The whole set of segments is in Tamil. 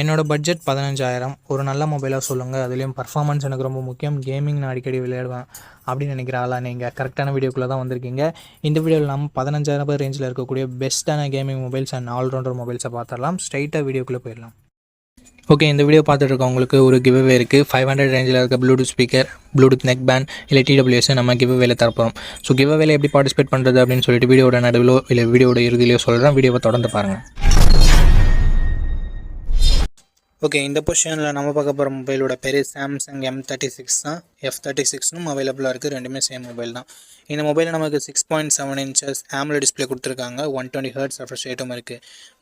என்னோட பட்ஜெட் 15,000 ஒரு நல்ல மொபைலாக சொல்லுங்கள். அதுலேயும் பர்ஃபார்மன்ஸ் எனக்கு ரொம்ப முக்கியம். கேமிங் நான் அடிக்கடி விளையாடுவேன் அப்படின்னு நினைக்கிற ஆளாக நீங்கள் கரெக்டான வீடியோக்குள்ளே தான் வந்திருக்கீங்க. இந்த வீடியோவில் நம்ம 15,000 ரேஞ்சில் இருக்கக்கூடிய பெஸ்ட்டான கேமிங் மொபைல்ஸ் அண்ட் ஆல்ரவுண்டர் மொபைல்ஸை பார்த்துடலாம். ஸ்ட்ரைட்டாக வீடியோக்குள்ளே போயிடலாம். ஓகே, இந்த வீடியோ பார்த்துட்டு இருக்கவங்களுக்கு ஒரு கிவ்அவே இருக்குது. 500 ரேஞ்சில் இருக்க Bluetooth speaker, Bluetooth neck band இல்லை TWS நம்ம கிவ்அவேல தரப்போம். ஸோ கிவ்அவேல எப்படி பார்ட்டிசிபேட் பண்ணுறது அப்படின்னு சொல்லிட்டு வீடியோட நடுவிலோ இல்லை வீடியோட இறுதியிலையோ சொல்கிறேன். வீடியோவை தொடர்ந்து பாருங்கள். ஓகே, இந்த பொசிஷனில் நம்ம பார்க்க போகிற மொபைலோட பேர் சாம்சங் M36 தான். F36னும் அவைலபிளாக இருக்குது. ரெண்டுமே சேம் மொபைல் தான். இந்த மொபைலில் நமக்கு 6.7 inches AMOLED டிஸ்பிளே கொடுத்துருக்காங்க. 120 Hz ரெஃப்ரெஷ் ரேட்டும் இருக்குது.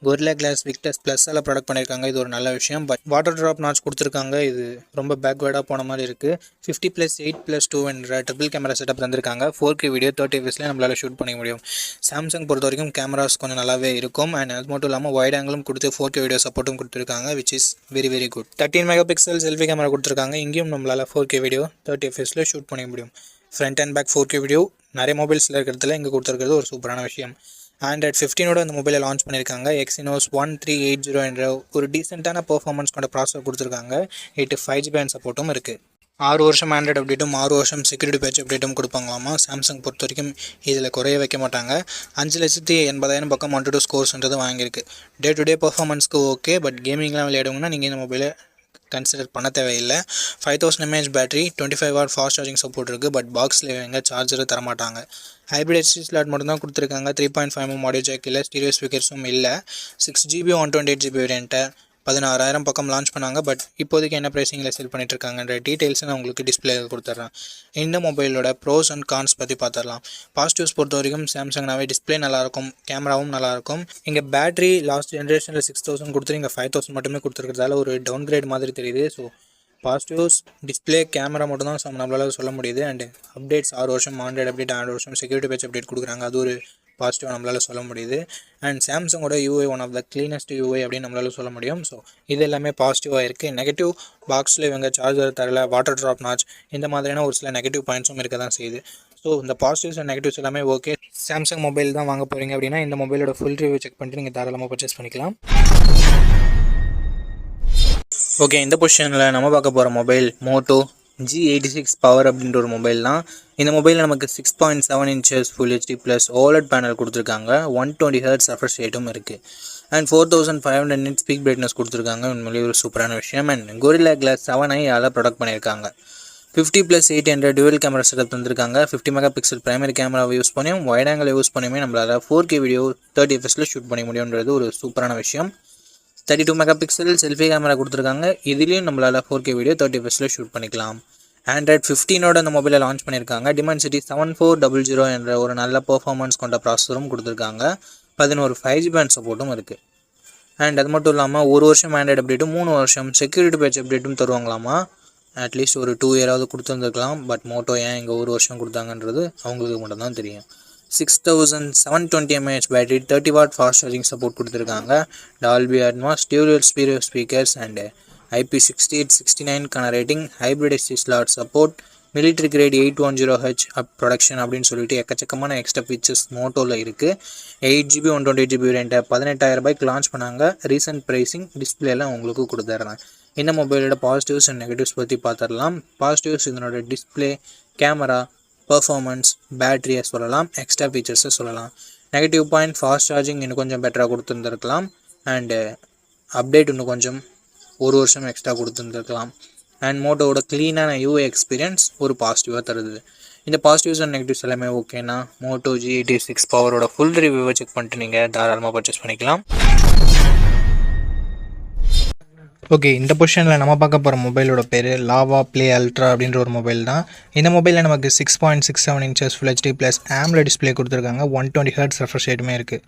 Gorilla Glass Victus +all product பண்ணியிருக்காங்க. இது ஒரு நல்ல விஷயம். பட் வாட்டர் ட்ராப் நாட்ச் கொடுத்துருக்காங்க. இது ரொம்ப பேக்வேர்டாக போன மாதிரி இருக்குது. 50+8+2 என்ற ட்ரிபிள் கேமரா செட்டப் தந்திருக்காங்க. 4K வீடியோ 30 fps நம்மளால் ஷூட் பண்ண முடியும். சாம்சங் பொறுத்த வரைக்கும் கேமராஸ் கொஞ்சம் நல்லாவே இருக்கும். அண்ட் அது மட்டும் இல்லாமல் வைட் ஆங்கிளும் கொடுத்து 4K வீடியோ சப்போர்ட்டும் கொடுத்துருக்காங்க, which is very good. 13 MP selfie camera கொடுத்துருக்காங்க. இங்கேயும் நம்மளால் 4K வீடியோ 30 fps ஷூட் பண்ண முடியும். Front and back 4K video நிறைய மொபைல்ஸில் இருக்கிறதுல இங்கே கொடுத்துருக்கிறது ஒரு சூப்பரான விஷயம். Android 15ஓட அந்த மொபைலை லான்ச் பண்ணியிருக்காங்க. Exynos 1380 என்ற ஒரு டீசெண்டான பெர்ஃபார்மன்ஸ் கொண்ட ப்ராசஸர் கொடுத்துருக்காங்க. 5GB சப்போர்ட்டும் இருக்குது. 6 வருஷம் ஆண்ட்ராய்டு அப்டேட்டும் 6 வருஷம் செக்யூரிட்டி பேட்ச் அப்டேட்டும் கொடுப்பாங்களாமா. சாம்சங் பொறுத்த வரைக்கும் இதில் குறைய வைக்க மாட்டாங்க. 5,80,000 பக்கம் 1-2 ஸ்கோர்ஸ்ன்றது வாங்கியிருக்கு. டே டு டே பர்ஃபார்மன்ஸ்க்கு ஓகே, பட் கேமிங்லாம் விளையாடுங்கன்னா நீங்கள் இந்த மொபைலை கன்சிடர் பண்ண தேவையில்லை. 5000 mAh battery, 25W fast charging support இருக்குது. பட் பாக்ஸில் எங்கே சார்ஜர் தரமாட்டாங்க. ஹைப்ரிட் HD ஸ்லாட் மட்டும் தான் கொடுத்துருக்காங்க. 3.5mm ஆடியோ ஜாக் இல்லை, ஸ்டீரியோ ஸ்பீக்கர்ஸும் இல்லை. 6GB 128GB வேரியண்ட்டை 16,000 பக்கம் லான்ச் பண்ணாங்க. பட் இப்போதைக்கு என்ன ப்ரைஸிங்கில் செல் பண்ணிட்டுருக்காங்கன்ற டீட்டெயில்ஸை நான் உங்களுக்கு டிஸ்பிளே கொடுத்துட்றேன். இந்த மொபைலோட ப்ரோஸ் அண்ட் கான்ஸ் பற்றி பார்த்துடலாம். பாசிட்டிவ்ஸ் பொறுத்த வரைக்கும் சாம்சங்னாவே டிஸ்பிளே நல்லாயிருக்கும், கேமராவும் நல்லாயிருக்கும். இங்கே பேட்டரி லாஸ்ட் ஜென்ரேஷனில் 6,000 கொடுத்துரு, இங்கே 5,000 மட்டுமே கொடுத்துருக்கிறதால ஒரு டவுன் கிரேட் மாதிரி தெரியுது. ஸோ பாசிட்டிவ்ஸ் டிஸ்பிளே, கேமரா மட்டும் தான் நம்மளால் சொல்ல முடியுது. அண்ட் அப்டேட்ஸ் 6 வருஷம் ஆண்ட்ராய்டு அப்டேட், 6 வருஷம் செக்யூரிட்டி பேட்ச் அப்டேட் கொடுக்குறாங்க. அது ஒரு பாசிட்டிவ் நம்மளால் சொல்ல முடியுது. அண்ட் சாம்சங்கோட UI one of the cleanest UI அப்படின்னு நம்மளால் சொல்ல முடியும். ஸோ இது எல்லாமே பாசிட்டிவாக இருக்குது. நெகட்டிவ் பாக்ஸில் இவங்க சார்ஜர் தரல, வாட்டர் ட்ராப் நாட்ச், இந்த மாதிரியான ஒரு சில நெகட்டிவ் பாயிண்ட்ஸும் இருக்க தான் செய்யுது. ஸோ இந்த பாசிட்டிவ்ஸ் அண்ட் நெகட்டிவ்ஸ் எல்லாமே ஓகே. சாம்சங் மொபைல் தான் வாங்க போகிறீங்க அப்படின்னா இந்த மொபைலோட ஃபுல் ரிவ்யூ செக் பண்ணிட்டு நீங்கள் தாராளமாக பர்ச்சேஸ் பண்ணிக்கலாம். ஓகே, இந்த பொசிஷனில் நம்ம பார்க்க போகிற மொபைல் மோட்டோ G86 பவர் அப்படின்ற ஒரு மொபைல் தான். இந்த மொபைலில் நமக்கு 6.7 inches Full HD + OLED panel கொடுத்துருக்காங்க. 120 Hz ரெஃப்ரெஷ் ரேட்டும் இருக்குது. அண்ட் 4500 nits ஸ்பீக் பிரைட்னஸ் கொடுத்துருக்காங்க. உண்மையிலேயே ஒரு சூப்பரான விஷயம். அண்ட் Gorilla Glass 7i யால் ப்ராடக்ட் பண்ணியிருக்காங்க. 50+8 என்ற டுவல் கேமரா செட்டப் தந்திருக்காங்க. 50 MP பிரைமரி கேமராவை யூஸ் பண்ணியும் வைட் ஆங்கிள் யூஸ் பண்ணியுமே நம்மளால் 4K வீடியோ 30 fps ஷூட் பண்ண முடியுன்றது ஒரு சூப்பரான விஷயம். 32 MP செல்ஃபி கேமரா கொடுத்துருக்காங்க. இதுலேயும் நம்மளால் 4K வீடியோ 30 fps ஷூட் பண்ணிக்கலாம். Android 15ஓட அந்த மொபைலை லான்ச் பண்ணியிருக்காங்க. Dimensity 7400 என்ற ஒரு நல்ல பெர்ஃபார்மன்ஸ் கொண்ட ப்ராசஸரும் கொடுத்துருக்காங்க. 11 5G சப்போர்ட்டும் இருக்குது. அண்ட் அது மட்டும் இல்லாமல் 1 வருஷம் ஆண்ட்ராய்டு அப்டேட்டும் 3 வருஷம் செக்யூரிட்டி பேட்ச் அப்டேட்டும் தருவாங்களாமா. அட்லீஸ்ட் ஒரு 2 இயராவது கொடுத்துருந்துருக்கலாம். பட் மோட்டோ ஏன் இங்கே 1 வருஷம் கொடுத்தாங்கன்றது அவங்களுக்கு மட்டும் தான் தெரியும். 6720 mAh battery, 30W fast charging support கொடுத்துருக்காங்க. Dolby Atmos, Dual Stereo speakers and IP68-69 rating, hybrid HD slot support, military great 810H production அப்படின்னு சொல்லிட்டு எக்கச்சக்கமான எக்ஸ்ட்ரா ஃபீச்சர்ஸ் மோட்டோவில் இருக்குது. 8GB 128GB வேரியண்ட்டை 18,000 லான்ச் பண்ணாங்க. ரீசன்ட் ப்ரைஸிங் டிஸ்பிளேலாம் உங்களுக்கு கொடுத்துட்றேன். இந்த மொபைலோட பாசிட்டிவ்ஸ் அண்ட் நெகட்டிவ்ஸ் பற்றி பார்த்துடலாம். பாசிட்டிவ்ஸ் இதனோட டிஸ்பிளே, கேமரா, பர்ஃபார்மன்ஸ், பேட்டரியை சொல்லலாம், எக்ஸ்ட்ரா ஃபீச்சர்ஸை சொல்லலாம். நெகட்டிவ் பாயிண்ட், ஃபாஸ்ட் சார்ஜிங் இன்னும் கொஞ்சம் பெட்டராக கொடுத்துருந்துருக்கலாம். அண்டு அப்டேட் இன்னும் கொஞ்சம் 1 வருஷம் எக்ஸ்ட்ரா கொடுத்துருந்துருக்கலாம். அண்ட் மோட்டோவோட க்ளீனான UI எக்ஸ்பீரியன்ஸ் ஒரு பாசிட்டிவாக தருது. இந்த பாசிட்டிவ்ஸ் அண்ட் நெகட்டிவ்ஸ் எல்லாமே ஓகேனா மோட்டோ G86 பவரோட ஃபுல் ரிவ்யூவை செக் பண்ணிட்டு நீங்கள் தாராளமாக பர்ச்சேஸ் பண்ணிக்கலாம். ஓகே, இந்த பொசிஷனில் நம்ம பார்க்க போகிற மொபைலோட பேர் லாவா ப்ளே அல்ட்ரா அப்படின்ற ஒரு மொபைல் தான். இந்த மொபைலில் நமக்கு 6.67 inches Full HD + AMOLED display கொடுத்துருக்காங்க. 120 Hz ரெஃப்ரெஷ் ரேட்டுமே இருக்குது.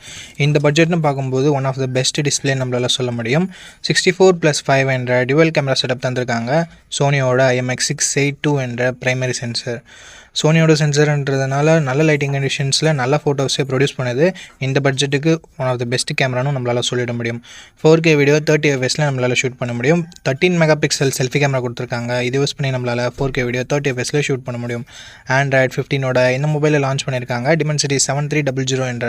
இந்த பட்ஜெட்னு பார்க்கும்போது one of the best display நம்மளால் சொல்ல முடியும். 64+5 என்ற டுவல் கேமரா செட்டப் தந்திருக்காங்க. சோனியோட IMX682 என்ற பிரைமரி சென்சர். சோனியோட சென்சர்ன்றதுனால நல்ல லைட்டிங் கண்டிஷன்ஸில் நல்ல ஃபோட்டோஸே ப்ரொடியூஸ் பண்ணுது. இந்த பட்ஜெட்டுக்கு ஒன் ஆஃப் த பெஸ்ட் கேமரானும் நம்மளால் சொல்லிட முடியும். 4K வீடியோ 30 fps நம்மளால் ஷூட் பண்ண முடியும். 13 மெகா பிக்சல் செல்ஃபி கேமரா கொடுத்துருக்காங்க. இது யூஸ் பண்ணி நம்மளால் 4K வீடியோ 30 fps ஷூட் பண்ண முடியும். Android 15ஓட இந்த மொபைலில் லான்ச் பண்ணியிருக்காங்க. Dimensity 7300 என்ற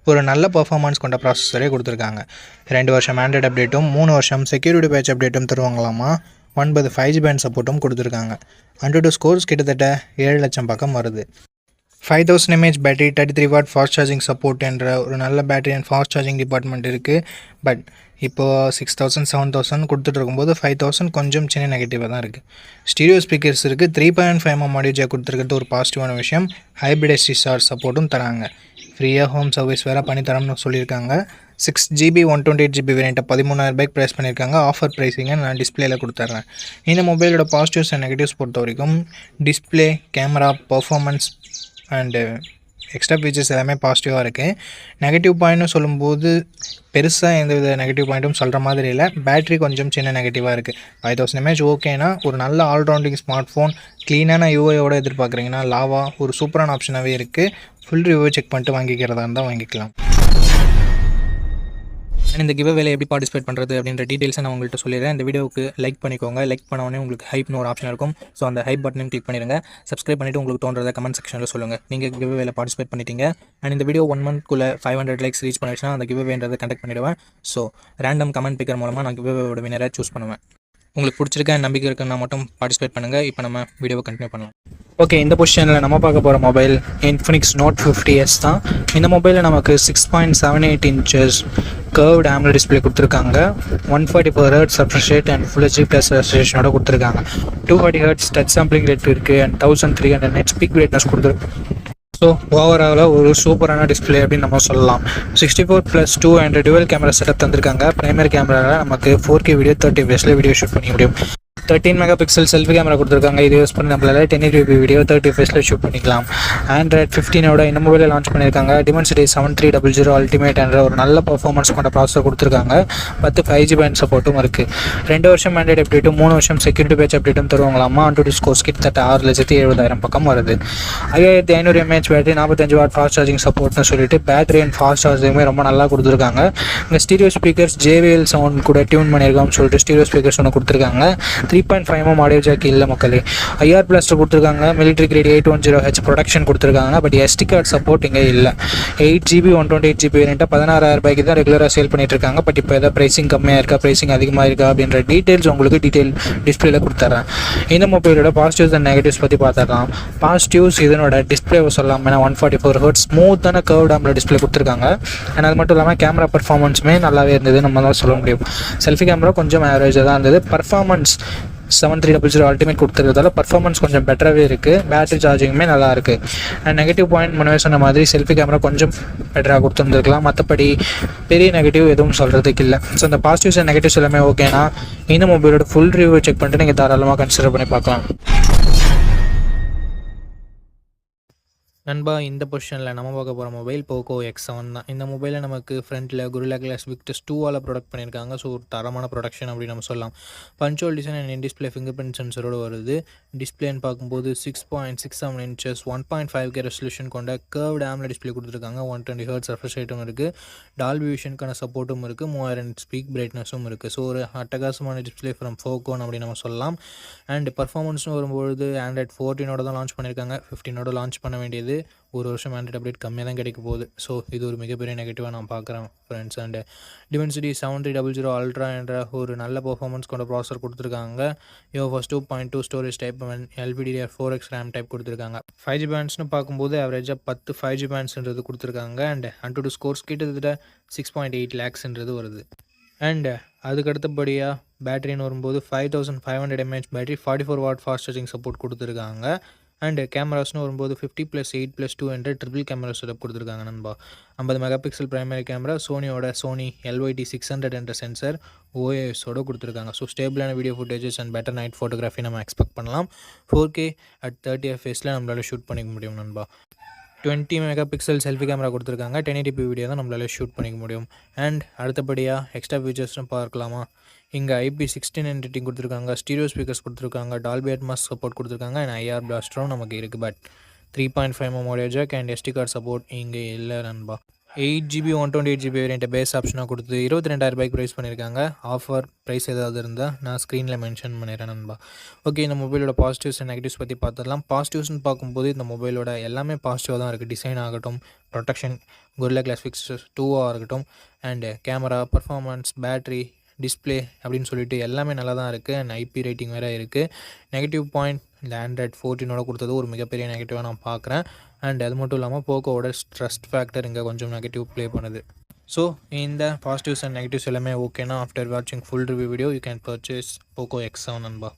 ஒரு நல்ல பர்ஃபார்மன்ஸ் கொண்ட ப்ராசஸரே கொடுத்துருக்காங்க. 2 வருஷம் ஆண்ட்ராய்டு அப்டேட்டும் 3 வருஷம் செக்யூரிட்டி பேட்ச் அப்டேட்டும் தருவாங்களாமா. 9 5G பேண்ட் சப்போர்ட்டும் கொடுத்துருக்காங்க. AnTuTu ஸ்கோர்ஸ் கிட்டத்தட்ட 7 லட்சம் பக்கம் வருது. 5000 mAh battery, 33 what fast charging support என்ற ஒரு நல்ல battery and fast charging department இருக்குது. பட் இப்போது 6000 7000 கொடுத்துட்டு இருக்கும்போது 5000 கொஞ்சம் சின்ன நெகட்டிவாக தான் இருக்குது. ஸ்டீரியோ ஸ்பீக்கர்ஸ் இருக்குது. 3.5mm ஆடியோ ஜாக் கொடுத்துருக்கிறது ஒரு பாசிட்டிவான விஷயம். ஹைப்ரிட் SSR சப்போர்ட்டும் தராங்க. ஃப்ரீயாக ஹோம் சர்வீஸ் வேறு பண்ணித்தரோம்னு சொல்லியிருக்காங்க. 6GB 128GB வேரியண்ட்டை 13,000 ரூபாய்க்கு ப்ரைஸ் பண்ணியிருக்காங்க. ஆஃபர் ப்ரைஸிங்கை நான் டிஸ்பிளேயில் கொடுத்துட்றேன். இந்த மொபைலோட பாசிட்டிவ்ஸ் அண்ட் நெகட்டிவ்ஸ் பொறுத்த வரைக்கும் display, camera, performance and extra features எல்லாமே பாசிட்டிவாக இருக்குது. நெகட்டிவ் பாயிண்ட்னு சொல்லும்போது பெருசாக எந்தவித நெகட்டிவ் பாயிண்ட்டும் சொல்கிற மாதிரி இல்லை. பேட்டரி கொஞ்சம் சின்ன நெகட்டிவாக இருக்குது. 5000 mAh ஓகேனா ஒரு நல்ல ஆல்ரவுண்டிங் ஸ்மார்ட் ஃபோன் க்ளீனான யூஐயோட எதிர்பார்க்குறீங்கன்னா லாவா ஒரு சூப்பரான ஆப்ஷனாகவே இருக்குது. ஃபுல் ரிவ்யூ செக் பண்ணிட்டு வாங்கிக்கிறதா இருந்தால் வாங்கிக்கலாம். அண்ட் இந்த கிவ் வேலை எப்படி பார்ட்டிசிபேட் பண்ணுறது அப்படின்ற டீட்டெயில்ஸை நான் உங்கள்கிட்ட சொல்லிடுறேன். இந்த வீடியோவுக்கு லைக் பண்ணிக்கோங்க. லைக் பண்ண உங்களுக்கு ஹைப்னு ஒரு ஆப்ஷன் இருக்கும். ஸோ அந்த ஹைப் பட்டனையும் கிளிக் பண்ணிடுங்க. சப்ஸ்கிரைப் பண்ணிவிட்டு உங்களுக்கு தோன்றதை கமெண்ட் செக்ஷனில் சொல்லுங்கள். நீங்கள் கிவ் வேலை பார்ட்டிசிபேட் பண்ணிட்டீங்க. அண்ட் இந்த வீடியோ 1 monthக்குள்ளே 500 லைக்ஸ் ரீச் பண்ணிடுச்சுன்னா அந்த கிவ் வேன்றதை கண்டக்ட் பண்ணிவிடுவேன். ஸோ ரேண்டம் கமெண்ட் பிக்கர் மூலமாக நான் கிவ் வேவோட வினரை சூஸ் பண்ணுவேன். உங்களுக்கு பிடிச்சிருக்க நம்பிக்கை இருக்குன்னா மட்டும் பார்ட்டிசிபேட் பண்ணுங்கள். இப்போ நம்ம வீடியோவை கண்டினியூ பண்ணலாம். ஓகே, இந்த பொசிஷனில் நம்ம பார்க்க போகிற மொபைல் Infinix Note 50s தான். இந்த மொபைலில் நமக்கு 6.78 inches கர்வ்டு AMOLED டிஸ்பிளே கொடுத்துருக்காங்க. 144 Hz refresh rate and Full HD+ ரெசல்யூஷனோட கொடுத்துருக்காங்க. 240 Hz டச் சாம்பிளிங் ரேட் இருக்குது அண்ட் 1300 nits பீக் பிரைட்னஸ் கொடுத்துருக்கு. ஸோ ஓவராலாக ஒரு சூப்பரான டிஸ்பிளே அப்படின்னு நம்ம சொல்லலாம். 64+2 அண்ட் டுவல் கேமரா செட்டப் தந்திருக்காங்க. பிரைமரி கேமராவில் நமக்கு 4K video 30 fps video shoot பண்ண முடியும். 13 மெகா பிக்சல் செல்ஃபி கேமரா கொடுத்துருக்காங்க. இது யூஸ் பண்ணி நம்மளால் 1080p வீடியோ 30 fps ஷூட் பண்ணிக்கலாம். Android 15ஓட இந்த மொபைலில் லான்ச் பண்ணியிருக்காங்க. Dimensity 7300 அல்டிமேட் என்ற ஒரு நல்ல பர்ஃபார்மன்ஸ் கொண்ட ப்ராசஸர் கொடுத்துருக்காங்க. 10 5G பேண்ட் சப்போர்ட்டும் இருக்குது. 2 வருஷம் ஆண்ட்ராய்டு அப்டேட்டும் 3 வருஷம் செக்யூரிட்டி பேட்ச் அப்டேட்டும் தருவாங்களாமா. AnTuTu ஸ்கோர்ஸ் கிட்டத்தட்ட 6,70,000 பக்கம் வருது. 5500 mAh battery, 45 watt fast charging சப்போர்ட்னு சொல்லிட்டு பேட்டரி அண்ட் ஃபாஸ்ட் சார்ஜிங்குமே ரொம்ப நல்லா கொடுத்துருக்காங்க. இங்கே ஸ்டீரியோ ஸ்பீக்கர்ஸ் JBL சவுண்ட் கூட டியூன் பண்ணியிருக்கான்னு சொல்லிட்டு ஸ்டீரியோ ஸ்பீக்கர்ஸ் ஒன்று கொடுத்துருக்காங்க. 3.5mm ஆடியோ ஜாக் இல்லை மக்களே. IR பிளாஸ்டர் கொடுத்துருக்காங்க. மிலிட்ரி கிரேட் 810H ப்ரொடக்ஷன் கொடுத்துருக்காங்க. பட் SD கார்டு சப்போர்ட் இங்கே இல்லை. 8GB 128GB வேரியண்ட்டை 16,000 ரூபாய்க்கு தான் ரெகுலராக சேல் பண்ணிட்டு இருக்காங்க. பட் இப்போ எதாவது ப்ரைஸிங் கம்மியாக இருக்கா, ப்ரைஸிங் அதிகமாக இருக்கா அப்படின்ற டீட்டெயில்ஸ் உங்களுக்கு டிஸ்பிளேல கொடுத்துட்றேன். இந்த மொபைலோட பாசிட்டிவ்ஸ் அண்ட் நெகட்டிவ்ஸ் பற்றி பார்த்துடலாம். பாசிட்டிவ்ஸ் இதனோட டிஸ்பிளே சொல்லலாம். ஏன்னா 144 Hz ஸ்மூத்தான கர்வ்டு AMOLED டிஸ்பிளே கொடுத்துருக்காங்க. அண்ட் அது மட்டும் இல்லாமல் கேமரா பர்ஃபார்மன்ஸுமே நல்லாவே இருந்தது நம்ம தான் சொல்ல முடியும். செல்ஃபி கேமரா கொஞ்சம் ஆவரேஜாக தான் இருந்தது. பர்ஃபார்மன்ஸ் 7300 அல்டிமேட் கொடுத்துருக்கிறதால பர்ஃபார்மன்ஸ் கொஞ்சம் பெட்டராகவே இருக்குது. பேட்டரி சார்ஜிங்குமே நல்லா இருக்குது. அண்ட் நெகட்டிவ் பாயிண்ட் முன்னே சொன்ன மாதிரி செல்ஃபி கேமரா கொஞ்சம் பெட்டராக கொடுத்துருந்துருக்கலாம். மற்றபடி பெரிய நெகட்டிவ் எதுவும் சொல்கிறதுக்கு இல்லை. ஸோ இந்த பாசிட்டிவ்ஸ் அண்ட் நெகட்டிவ்ஸ் எல்லாமே ஓகேனா இந்த மொபைலோட ஃபுல் ரிவ்யூ செக் பண்ணிட்டு நீங்கள் தாராளமாக கன்சிடர் பண்ணி பார்க்கலாம். நண்பா, இந்த பொசிஷனில் நம்ம பார்க்க போகிற மொபைல் Poco X7 தான். இந்த மொபைலில் நமக்கு ஃப்ரண்ட்டில் Gorilla Glass Victus 2ஆல் ப்ரொடக்ட் பண்ணியிருக்காங்க. ஸோ ஒரு தரமான ப்ரொடக்ஷன் அப்படின்னு நம்ம சொல்லலாம். பஞ்சுவல் design and in display fingerprint சென்சரோடு வருது. டிஸ்பிளேன்னு பார்க்கும்போது 6.67 inches 1.5K ரெசல்யூஷன் கொண்ட கர்வ்டு AMOLED டிஸ்பிளே கொடுத்துருக்காங்க. 120 Hz refresh rateம் இருக்குது. டால்பி விஷனுக்கான சப்போர்ட்டும் இருக்குது. 3000 பீக் பிரைட்னஸும் இருக்குது. ஸோ ஒரு அட்டகாசமான டிஸ்பிளே ஃப்ரம் Poco அப்படின்னு நம்ம சொல்லலாம். அண்ட் பர்ஃபார்மன்ஸ்னு வரும்பொழுது Android 14ஓட தான் லான்ச் பண்ணியிருக்காங்க. 15ஓட லான்ச் பண்ண வேண்டியது ஒரு வருஷம் ஆண்ட்ராய்டு அப்டேட் கம்மியாக தான் கிடைக்க போகுது. ஸோ இது ஒரு மிகப்பெரிய நெகட்டிவாக நான் பார்க்குறேன் ஃப்ரெண்ட்ஸ். அண்ட் Dimensity 7300 அல்ட்ரா என்ற ஒரு நல்ல பர்ஃபார்மன்ஸ் கொண்ட ப்ராசஸர் கொடுத்துருக்காங்க. UFS 2.2 storage type and LPDDR4X RAM type கொடுத்துருக்காங்க. 5G பேண்ட்ஸ்னு பார்க்கும்போது ஆவரேஜாக 10 5G பேண்ட்ஸ்ன்றது கொடுத்துருக்காங்க. அண்ட் AnTuTu ஸ்கோர்ஸ் கிட்டத்தட்ட 6.8 lakhsன்றது வருது. அண்ட் அதுக்கு அடுத்தபடியாக பேட்டரின்னு வரும்போது 5500 mAh battery, 44 watt fast charging support கொடுத்துருக்காங்க. அண்டு கேமராஸ்னு வரும்போது 50+8+2 என்ற ட்ரிபிள் கேமரா செட்டப் கொடுத்துருக்காங்க நண்பா. 50 megapixel primary camera, Sony LYT 600 என்ற சென்சர் OISோட கொடுத்துருக்காங்க. ஸோ ஸ்டேபிளான video footages and better night photography நம்ம எக்ஸ்பெக்ட் பண்ணலாம். 4K at 30 fps நம்மளால் ஷூட் பண்ணிக்க முடியும் நண்பா. 20 மெகா பிக்சல் செல்ஃபி கேமரா கொடுத்துருக்காங்க. 1080p வீடியோ தான் நம்மளால் ஷூட் பண்ணிக்க முடியும். அண்ட் அடுத்தபடியாக எக்ஸ்ட்ரா ஃபீச்சர்ஸ்னு பார்க்கலாமா. இங்கே IP69 கொடுத்துருக்காங்க. ஸ்டீரியோ ஸ்பீக்கர்ஸ் கொடுத்துருக்காங்க. டால்பி அட்மாஸ் சப்போர்ட் கொடுத்துருக்காங்க. அண்ட் IR பிளாஸ்டரும் நமக்கு இருக்குது. But 3.5 memory jack and SD card support இங்கே இல்லை நண்பா. 8GB 128GB வேரியண்ட்டை பேஸ் ஆப்ஷனாக கொடுத்து 22,000 ப்ரைஸ் பண்ணியிருக்காங்க. ஆஃபர் ப்ரைஸ் ஏதாவது இருந்தால் நான் ஸ்க்ரீனில் மென்ஷன் பண்ணிடுறேன் நண்பா. ஓகே, இந்த மொபைலோட பாசிட்டிவ்ஸ் அண்ட் நெகட்டிவ்ஸ் பற்றி பார்த்துடலாம். பாசிட்டிவ்ஸ்னு பார்க்கும்போது இந்த மொபைலோட எல்லாமே பாசிட்டிவாக தான் இருக்குது. டிசைன் ஆகட்டும், ப்ரொடெக்ஷன், Gorilla Glass Fix 2 இருக்கட்டும், and camera, performance, battery, display அப்படின்னு சொல்லிட்டு எல்லாமே நல்லா தான் இருக்குது. அண்ட் IP ரேட்டிங் வேறு இருக்குது. நெகட்டிவ் பாயிண்ட் இந்த Android 14 கொடுத்தது ஒரு மிகப்பெரிய நெகட்டிவாக நான் பார்க்குறேன். அண்ட் அது மட்டும் இல்லாமல் போக்கோவோட ட்ரஸ்ட் ஃபேக்டர் இங்கே கொஞ்சம் நெகட்டிவ் ப்ளே பண்ணுது. ஸோ இந்த பாசிட்டிவ்ஸ் அண்ட் நெகட்டிவ்ஸ் எல்லாமே ஓகேனா ஆஃப்டர் வாட்சிங் full review video you can purchase Poco X7 நண்பா.